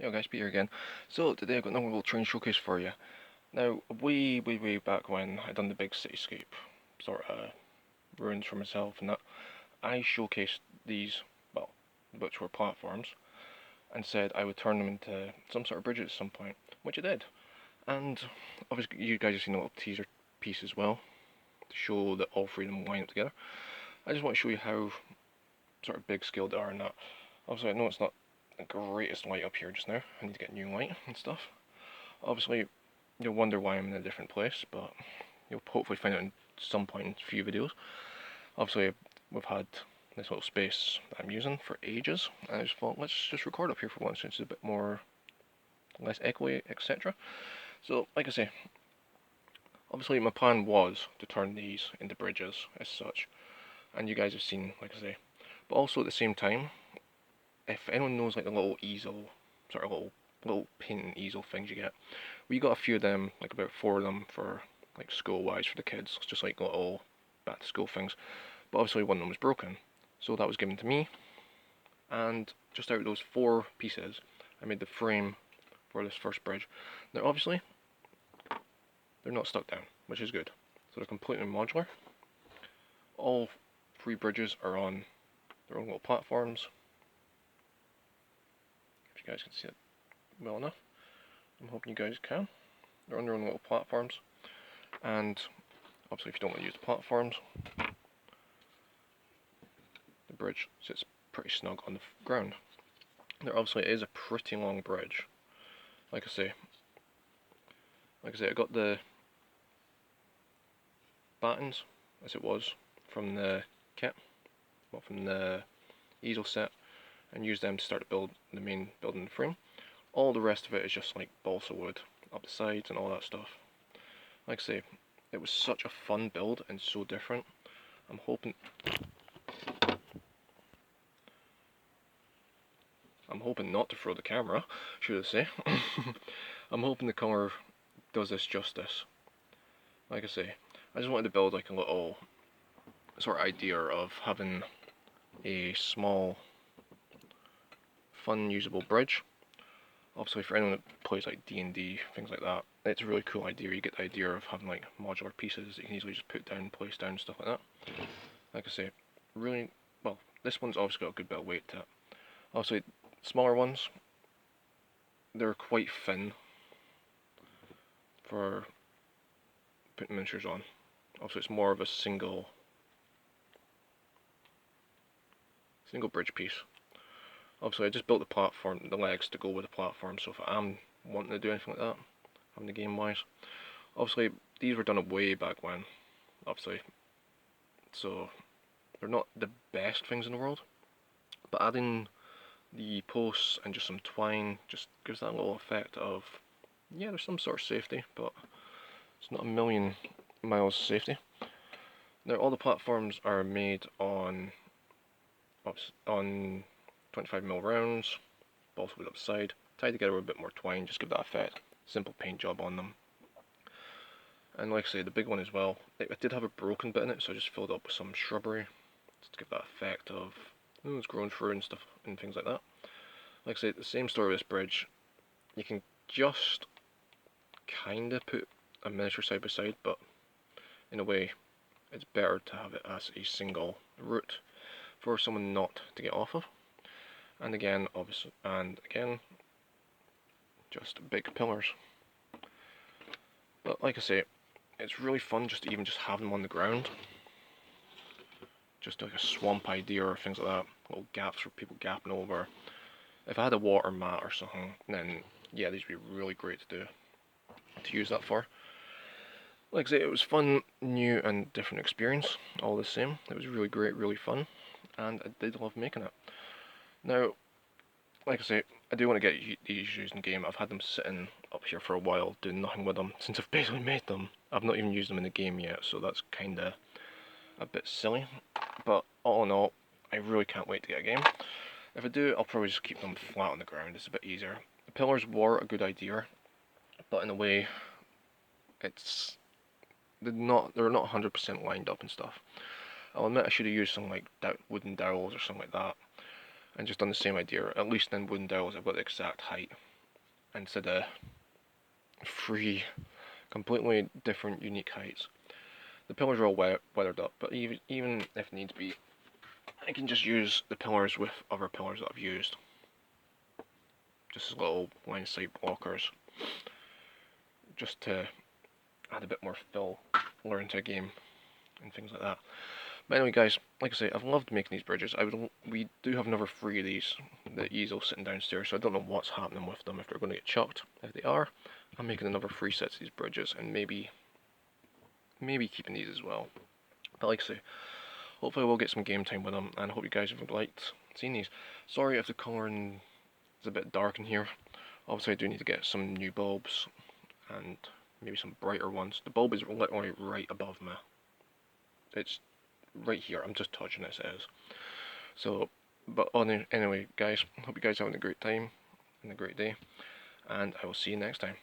Hey guys, Peter again. So today I've got another little train showcase for you. Now, way back when I done the big cityscape sort of ruins for myself and that, I showcased these, well, which were platforms, and said I would turn them into some sort of bridges at some point, which I did. And obviously you guys have seen a little teaser piece as well, to show that all three of them line up together. I just want to show you how sort of big scale they are and that. Obviously I know it's not the greatest light up here just now. I need to get new light and stuff. Obviously, you'll wonder why I'm in a different place, but you'll hopefully find out in some point in a few videos. Obviously, we've had this little space that I'm using for ages, and I just thought, let's just record up here for once, since it's a bit more, less echoey, etc. So, like I say, obviously my plan was to turn these into bridges as such, and you guys have seen, like I say. But also at the same time, if anyone knows like the little easel, sort of little pin easel things you get, we got a few of them, like about 4 of them for like school wise for the kids, just like little back to school things. But obviously one of them was broken, so that was given to me. And just out of those 4 pieces, I made the frame for this first bridge. Now obviously, they're not stuck down, which is good. So they're completely modular. All 3 bridges are on their own little platforms. If you guys can see it well enough. I'm hoping you guys can. They're on their own little platforms, and obviously if you don't want to use the platforms, the bridge sits pretty snug on the ground. There obviously is a pretty long bridge. Like I say, I got the battens as it was from the kit, well, from the easel set, and used them to start to build the main building frame. All the rest of it is just like balsa wood up the sides and all that stuff. Like I say, it was such a fun build and so different. I'm hoping not to throw the camera, should I say. I'm hoping the colour does this justice. Like I say, I just wanted to build like a little sort of idea of having a small, fun, usable bridge. Obviously for anyone that plays like D&D, things like that, it's a really cool idea. You get the idea of having like modular pieces that you can easily just put down, place down, stuff like that. Like I say, really, well, this one's obviously got a good bit of weight to it. Obviously, smaller ones, they're quite thin for putting miniatures on. Obviously it's more of a single bridge piece. Obviously I just built the platform, the legs to go with the platform, so if I am wanting to do anything like that, having the game wise. Obviously these were done way back when, obviously, so they're not the best things in the world, but adding the posts and just some twine just gives that little effect of, yeah, there's some sort of safety, but it's not a million miles safety. Now all the platforms are made on 25mm rounds, balsa wood up the side, tied together with a bit more twine, just give that effect. Simple paint job on them. And like I say, the big one as well, it did have a broken bit in it, so I just filled it up with some shrubbery, just to give that effect of, oh, it's grown through and stuff, and things like that. Like I say, the same story with this bridge, you can just kinda put a miniature side by side, but in a way, it's better to have it as a single route for someone not to get off of. And again, obviously, just big pillars. But like I say, it's really fun just to even just have them on the ground. Just like a swamp idea or things like that. Little gaps for people gapping over. If I had a water mat or something, then yeah, these would be really great to use that for. Like I say, it was fun, new and different experience, all the same. It was really great, really fun, and I did love making it. Now, like I say, I do want to get these used in game. I've had them sitting up here for a while, doing nothing with them, since I've basically made them. I've not even used them in the game yet, so that's kinda a bit silly. But all in all, I really can't wait to get a game. If I do, I'll probably just keep them flat on the ground, it's a bit easier. The pillars were a good idea, but in a way, they're not 100% lined up and stuff. I'll admit I should have used some like wooden dowels or something like that, and just done the same idea. At least then wooden dowels, I've got the exact height instead of 3 completely different, unique heights. The pillars are all weathered up, but even if needs be, I can just use the pillars with other pillars that I've used. Just as little line sight blockers, just to add a bit more filler into a game and things like that. But anyway, guys, like I say, I've loved making these bridges. We do have another 3 of these, the easel sitting downstairs, so I don't know what's happening with them, if they're going to get chucked. If they are, I'm making another 3 sets of these bridges, and maybe keeping these as well. But like I say, hopefully we'll get some game time with them, and I hope you guys have liked seeing these. Sorry if the colouring is a bit dark in here. Obviously I do need to get some new bulbs, and maybe some brighter ones. The bulb is literally right above me. It's right here, I'm just touching it, it is. So, but anyway guys, hope you guys are having a great time and a great day, and I will see you next time.